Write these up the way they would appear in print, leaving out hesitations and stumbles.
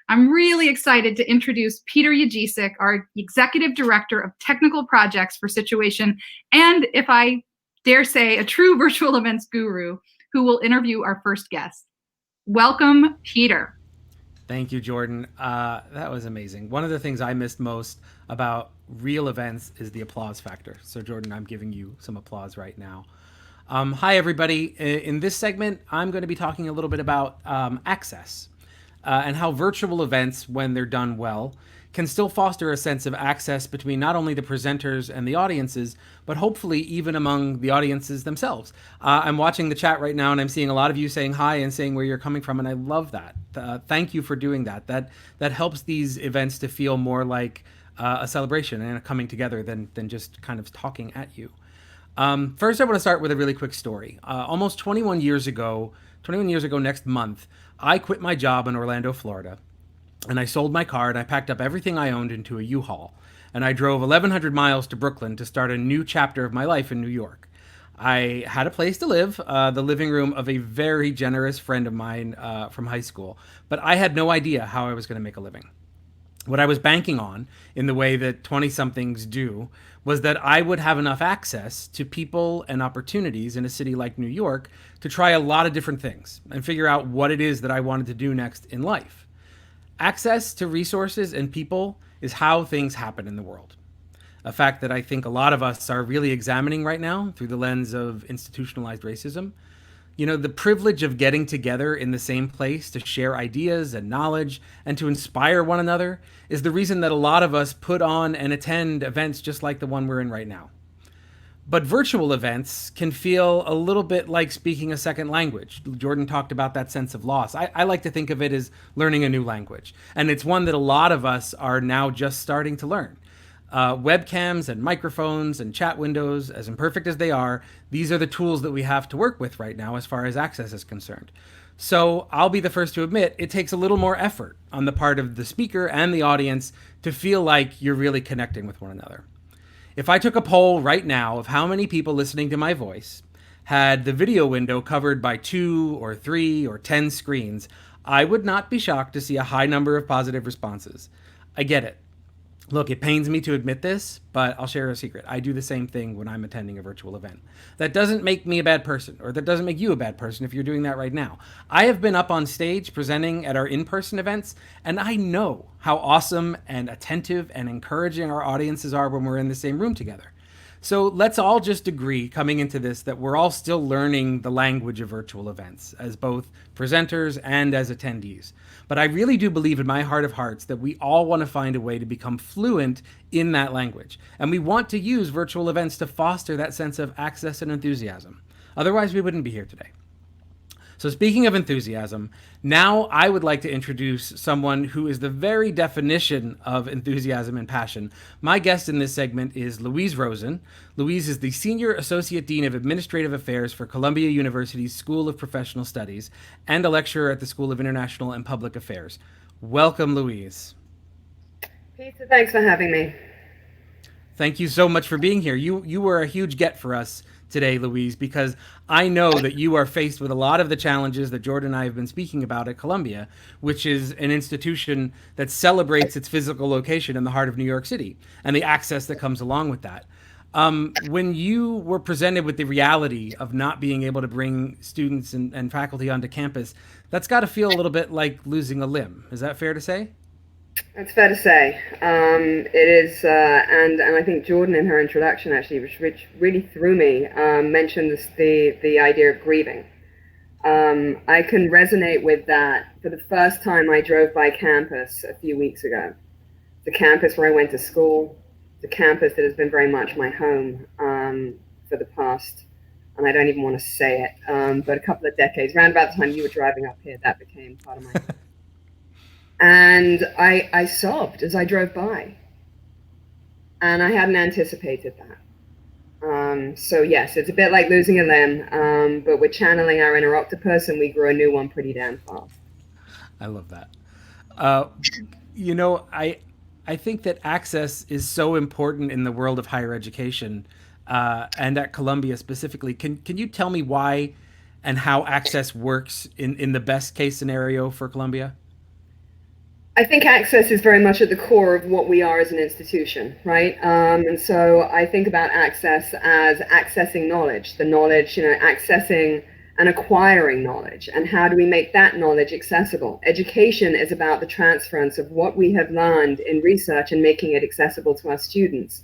I'm really excited to introduce Peter Yajicek, our Executive Director of Technical Projects for Situation, and if I dare say, a true virtual events guru who will interview our first guest. Welcome, Peter. Thank you, Jordan. That was amazing. One of the things I missed most about real events is the applause factor. So, Jordan, I'm giving you some applause right now. Hi, everybody. In this segment, I'm going to be talking a little bit about access and how virtual events, when they're done well, can still foster a sense of access between not only the presenters and the audiences, but hopefully even among the audiences themselves. I'm watching the chat right now, and I'm seeing a lot of you saying hi and saying where you're coming from, and I love that. Thank you for doing that. That helps these events to feel more like a celebration and a coming together than just kind of talking at you. First, I want to start with a really quick story. Almost 21 years ago next month, I quit my job in Orlando, Florida, and I sold my car and I packed up everything I owned into a U-Haul. And I drove 1,100 miles to Brooklyn to start a new chapter of my life in New York. I had a place to live, the living room of a very generous friend of mine from high school, but I had no idea how I was going to make a living. What I was banking on, in the way that 20 somethings do, was that I would have enough access to people and opportunities in a city like New York to try a lot of different things and figure out what it is that I wanted to do next in life. Access to resources and people is how things happen in the world. A fact that I think a lot of us are really examining right now through the lens of institutionalized racism. You know, the privilege of getting together in the same place to share ideas and knowledge and to inspire one another is the reason that a lot of us put on and attend events just like the one we're in right now. But virtual events can feel a little bit like speaking a second language. Jordan talked about that sense of loss. I like to think of it as learning a new language. And it's one that a lot of us are now just starting to learn. Webcams and microphones and chat windows, as imperfect as they are, these are the tools that we have to work with right now as far as access is concerned. So I'll be the first to admit it takes a little more effort on the part of the speaker and the audience to feel like you're really connecting with one another. If I took a poll right now of how many people listening to my voice had the video window covered by 2 or 3 or 10 screens, I would not be shocked to see a high number of positive responses. I get it. Look, it pains me to admit this, but I'll share a secret. I do the same thing when I'm attending a virtual event. That doesn't make me a bad person, or that doesn't make you a bad person if you're doing that right now. I have been up on stage presenting at our in-person events, and I know how awesome and attentive and encouraging our audiences are when we're in the same room together. So let's all just agree coming into this that we're all still learning the language of virtual events as both presenters and as attendees. But I really do believe in my heart of hearts that we all want to find a way to become fluent in that language. And we want to use virtual events to foster that sense of access and enthusiasm. Otherwise, we wouldn't be here today. So speaking of enthusiasm, now I would like to introduce someone who is the very definition of enthusiasm and passion. My guest in this segment is Louise Rosen. Louise is the Senior Associate Dean of Administrative Affairs for Columbia University's School of Professional Studies and a lecturer at the School of International and Public Affairs. Welcome, Louise. Peter, thanks for having me. Thank you so much for being here. You were a huge get for us today, Louise, because I know that you are faced with a lot of the challenges that Jordan and I have been speaking about at Columbia, which is an institution that celebrates its physical location in the heart of New York City and the access that comes along with that. When you were presented with the reality of not being able to bring students and faculty onto campus, that's got to feel a little bit like losing a limb. Is that fair to say? It's fair to say. It is, and I think Jordan in her introduction actually, which really threw me, mentioned the idea of grieving. I can resonate with that. For the first time, I drove by campus a few weeks ago. The campus where I went to school, the campus that has been very much my home for the past, and I don't even want to say it, but a couple of decades. Around about the time you were driving up here, that became part of my And I sobbed as I drove by. And I hadn't anticipated that. So yes, it's a bit like losing a limb, but we're channeling our inner octopus and we grow a new one pretty damn fast. I love that. Uh, I think that access is so important in the world of higher education and at Columbia specifically. Can you tell me why and how access works in the best case scenario for Columbia? I think access is very much at the core of what we are as an institution, right? And so I think about access as accessing knowledge, the knowledge, accessing and acquiring knowledge. And how do we make that knowledge accessible? Education is about the transference of what we have learned in research and making it accessible to our students.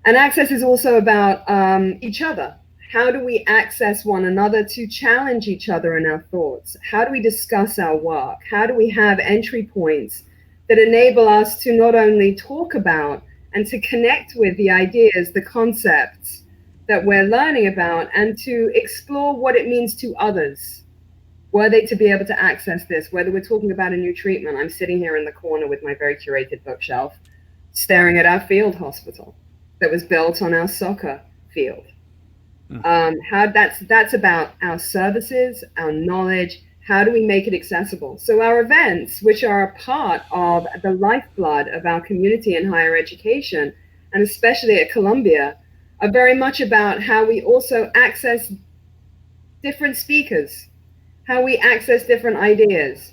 And access is also about each other. How do we access one another to challenge each other in our thoughts? How do we discuss our work? How do we have entry points that enable us to not only talk about and to connect with the ideas, the concepts that we're learning about, and to explore what it means to others? Were they to be able to access this, whether we're talking about a new treatment? I'm sitting here in the corner with my very curated bookshelf, staring at our field hospital that was built on our soccer field. How that's about our services, our knowledge. How do we make it accessible? So our events, which are a part of the lifeblood of our community in higher education, and especially at Columbia, are very much about how we also access different speakers, how we access different ideas,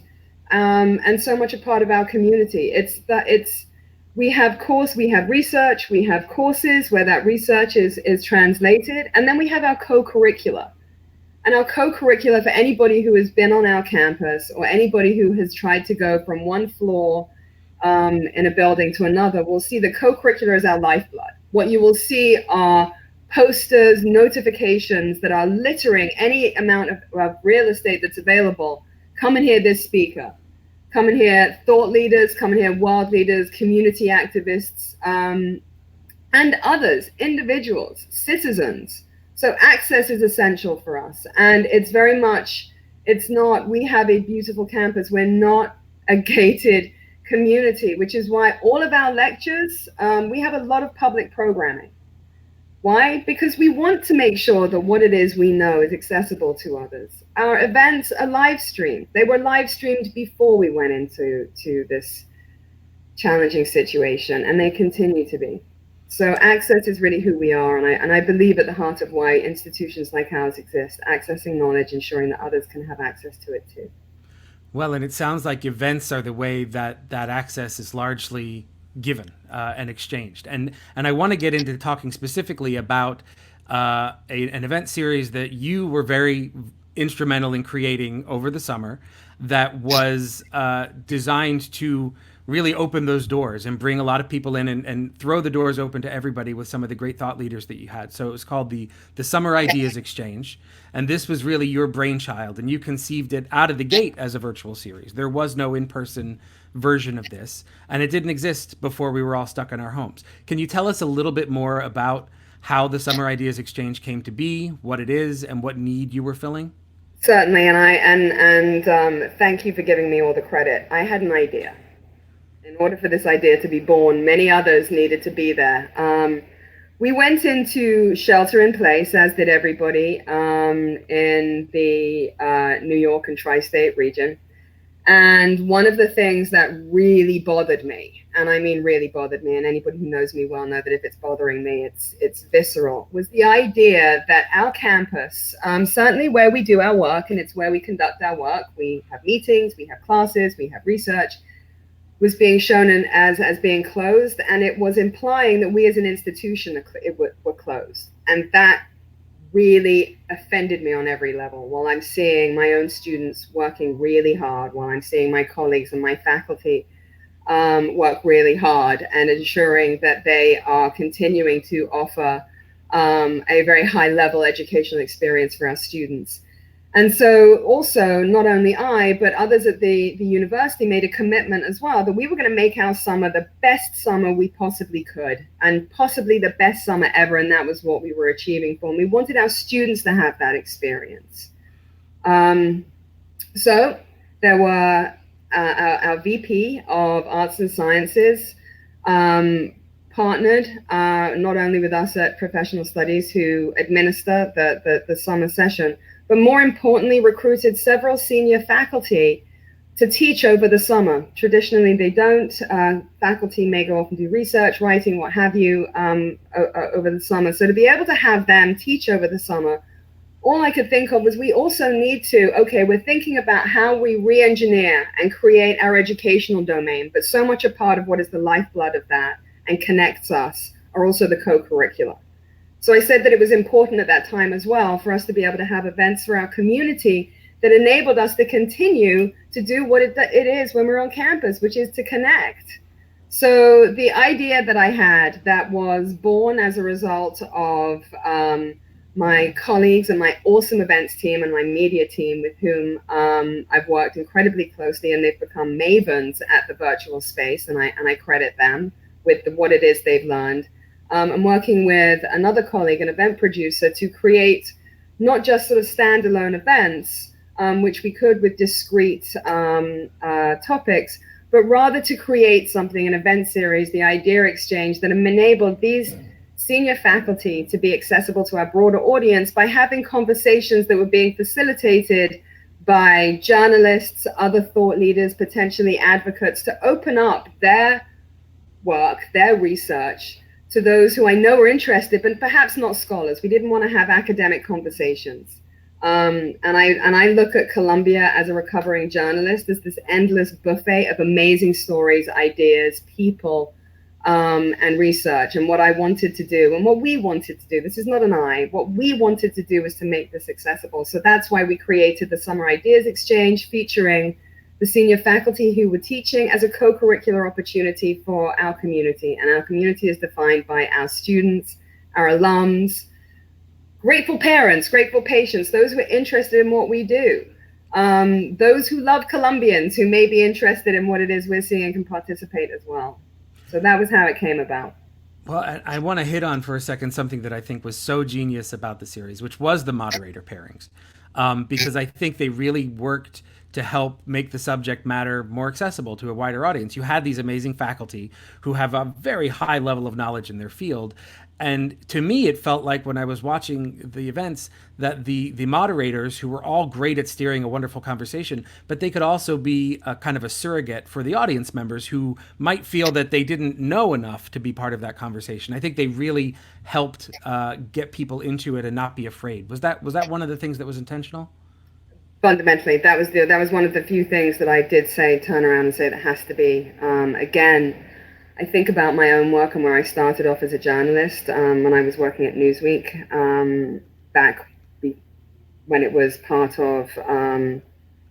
and so much a part of our community. We have research, we have courses where that research is translated, and then we have our co-curricula. And our co-curricula, for anybody who has been on our campus or anybody who has tried to go from one floor in a building to another, will see the co-curricular as our lifeblood. What you will see are posters, notifications that are littering any amount of real estate that's available. Come and hear this speaker. Come and hear thought leaders, come and hear world leaders, community activists, and others, individuals, citizens. So access is essential for us. And it's very much, we have a beautiful campus. We're not a gated community, which is why all of our lectures, we have a lot of public programming. Why? Because we want to make sure that what it is we know is accessible to others. Our events are live streamed. They were live streamed before we went into this challenging situation, and they continue to be. So access is really who we are, and I believe at the heart of why institutions like ours exist, accessing knowledge, ensuring that others can have access to it too. Well, and it sounds like events are the way that access is largely given and exchanged. And I want to get into talking specifically about an event series that you were very instrumental in creating over the summer that was designed to really open those doors and bring a lot of people in and throw the doors open to everybody with some of the great thought leaders that you had. So it was called the Summer Ideas Exchange. And this was really your brainchild, and you conceived it out of the gate as a virtual series. There was no in-person version of this, and it didn't exist before we were all stuck in our homes. Can you tell us a little bit more about how the Summer Ideas Exchange came to be, what it is, and what need you were filling? Certainly, and thank you for giving me all the credit. I had an idea. In order for this idea to be born, many others needed to be there. We went into shelter in place, as did everybody, in the New York and tri-state region. And one of the things that really bothered me, and I mean really bothered me, and anybody who knows me well know that if it's bothering me, it's visceral, was the idea that our campus, certainly where we do our work, and it's where we conduct our work, we have meetings, we have classes, we have research, was being shown as being closed, and it was implying that we as an institution were closed. And that really offended me on every level. While I'm seeing my own students working really hard, while I'm seeing my colleagues and my faculty work really hard and ensuring that they are continuing to offer a very high level educational experience for our students. And so also, not only I, but others at the university made a commitment as well that we were going to make our summer the best summer we possibly could, and possibly the best summer ever. And that was what we were achieving for. And we wanted our students to have that experience. So there were our VP of Arts and Sciences partnered not only with us at Professional Studies, who administer the summer session, but more importantly, recruited several senior faculty to teach over the summer. Traditionally, they don't. Faculty may go off and do research, writing, what have you, over the summer. So to be able to have them teach over the summer all I could think of was we also need to, okay, we're thinking about how we re-engineer and create our educational domain, but so much a part of what is the lifeblood of that and connects us are also the co-curricula. So I said that it was important at that time as well for us to be able to have events for our community that enabled us to continue to do what it is when we're on campus, which is to connect. So the idea that I had that was born as a result of my colleagues and my awesome events team and my media team with whom I've worked incredibly closely, and they've become mavens at the virtual space, and I credit them with what it is they've learned. I'm working with another colleague, an event producer, to create not just sort of standalone events, which we could with discrete topics, but rather to create something, an event series, the idea exchange that enabled these senior faculty to be accessible to our broader audience by having conversations that were being facilitated by journalists, other thought leaders, potentially advocates, to open up their work, their research to those who I know are interested, but perhaps not scholars. We didn't want to have academic conversations. And I look at Columbia as a recovering journalist as this endless buffet of amazing stories, ideas, people, and research. And what I wanted to do, and what we wanted to do, this is not an I, what we wanted to do was to make this accessible. So that's why we created the Summer Ideas Exchange, featuring the senior faculty who were teaching as a co-curricular opportunity for our community. And our community is defined by our students, our alums, grateful parents, grateful patients, those who are interested in what we do, those who love Columbians who may be interested in what it is we're seeing and can participate as well. So that was how it came about. Well, I want to hit on for a second something that I think was so genius about the series, which was the moderator pairings, because I think they really worked to help make the subject matter more accessible to a wider audience. You had these amazing faculty who have a very high level of knowledge in their field. And to me, it felt like when I was watching the events that the moderators, who were all great at steering a wonderful conversation, but they could also be a kind of a surrogate for the audience members who might feel that they didn't know enough to be part of that conversation. I think they really helped get people into it and not be afraid. Was that one of the things that was intentional? Fundamentally, that was one of the few things that I did turn around and say that has to be. Again, I think about my own work and where I started off as a journalist when I was working at Newsweek back when it was part of the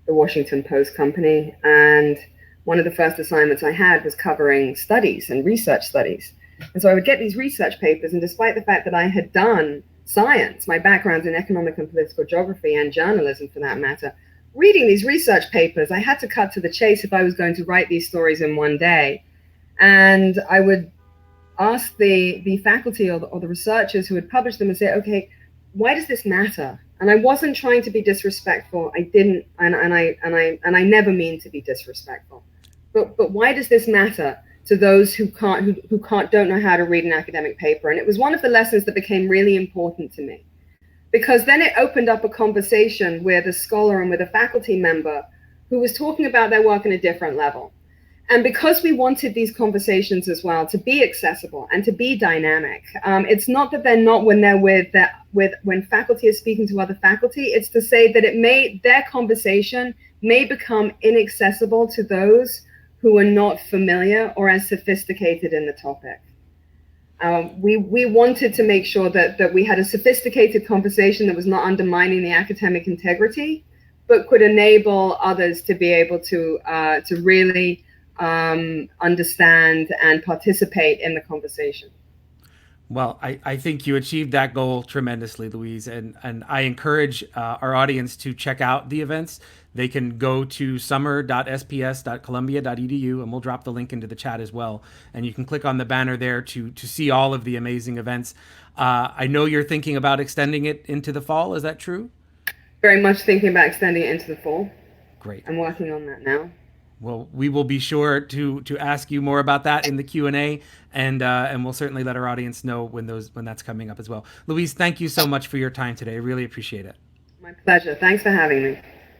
Washington Post company. And one of the first assignments I had was covering studies and research studies. And so I would get these research papers, and despite the fact that I had done science, my background's in economic and political geography and journalism for that matter, reading these research papers, I had to cut to the chase if I was going to write these stories in one day. And I would ask the faculty or the researchers who had published them and say, okay, why does this matter? And I wasn't trying to be disrespectful. I didn't, and I never mean to be disrespectful. But why does this matter to those who don't know how to read an academic paper? And it was one of the lessons that became really important to me, because then it opened up a conversation with a scholar and with a faculty member who was talking about their work on a different level. And because we wanted these conversations as well to be accessible and to be dynamic, it's not that they're not when faculty is speaking to other faculty. It's to say that their conversation may become inaccessible to those who are not familiar or as sophisticated in the topic. We wanted to make sure that we had a sophisticated conversation that was not undermining the academic integrity, but could enable others to be able to really understand and participate in the conversation. Well, I think you achieved that goal tremendously, Louise, and I encourage our audience to check out the events. They can go to summer.sps.columbia.edu, and we'll drop the link into the chat as well. And you can click on the banner there to see all of the amazing events. I know you're thinking about extending it into the fall. Is that true? Very much thinking about extending it into the fall. Great. I'm working on that now. Well, we will be sure to ask you more about that in the Q&A, and we'll certainly let our audience know when that's coming up as well. Louise, thank you so much for your time today. I really appreciate it. My pleasure. Thanks for having me.